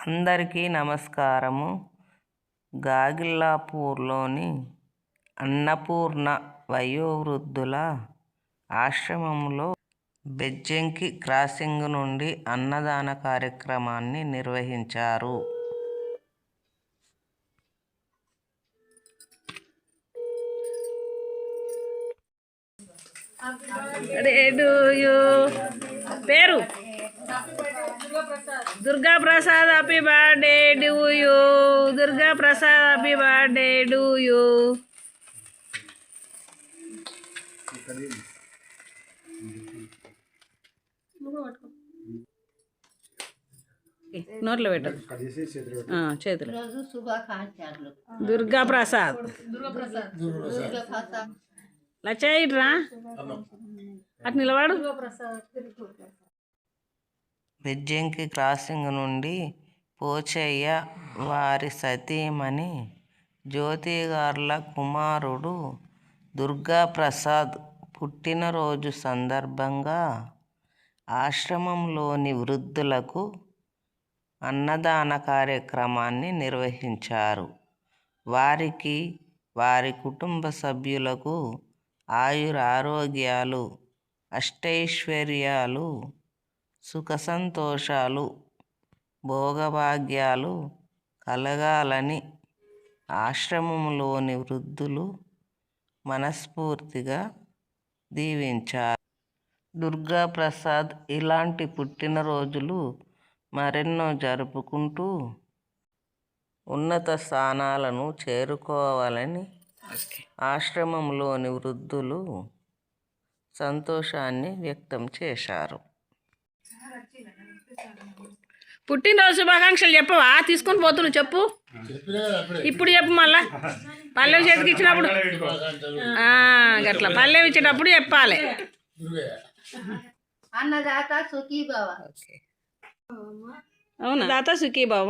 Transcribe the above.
అందరికీ నమస్కారము. గాగిల్లాపూర్లోని అన్నపూర్ణ వయోవృద్ధుల ఆశ్రమంలో బెజ్జంకి క్రాసింగ్ నుండి అన్నదాన కార్యక్రమాన్ని నిర్వహించారు. పేరు Durga Prasad, happy birthday to you. Durga Prasad, happy birthday to you. నోట్లో పెట్టు, చేతులు. దుర్గా ప్రసాద్ లచ్చయిట్రా, అటు నిలవాడు. బెజ్జంకి క్రాసింగ్ నుండి పోచయ్య వారి సతీమణి జ్యోతిగార్ల కుమారుడు దుర్గాప్రసాద్ పుట్టినరోజు సందర్భంగా ఆశ్రమంలోని వృద్ధులకు అన్నదాన కార్యక్రమాన్ని నిర్వహించారు. వారికి, వారి కుటుంబ సభ్యులకు ఆయురారోగ్యాలు, అష్టైశ్వర్యాలు, సుఖ సంతోషాలు, భోగభాగ్యాలు కలగాలని ఆశ్రమంలోని వృద్ధులు మనస్ఫూర్తిగా దీవించారు. దుర్గాప్రసాద్ ఇలాంటి పుట్టినరోజులు మరెన్నో జరుపుకుంటూ ఉన్నత స్థానాలను చేరుకోవాలని ఆశ్రమంలోని వృద్ధులు సంతోషాన్ని వ్యక్తం చేశారు. పుట్టినరోజు శుభాకాంక్షలు చెప్పవా? తీసుకొని పోతున్నావు, చెప్పు. ఇప్పుడు చెప్పు, మళ్ళా పల్లెవి చేతికి ఇచ్చినప్పుడు గట్లా పల్లెవి ఇచ్చేటప్పుడు చెప్పాలి. అన్నదాత సుఖీ భవ. అవునా? దాత సుఖీ భవ.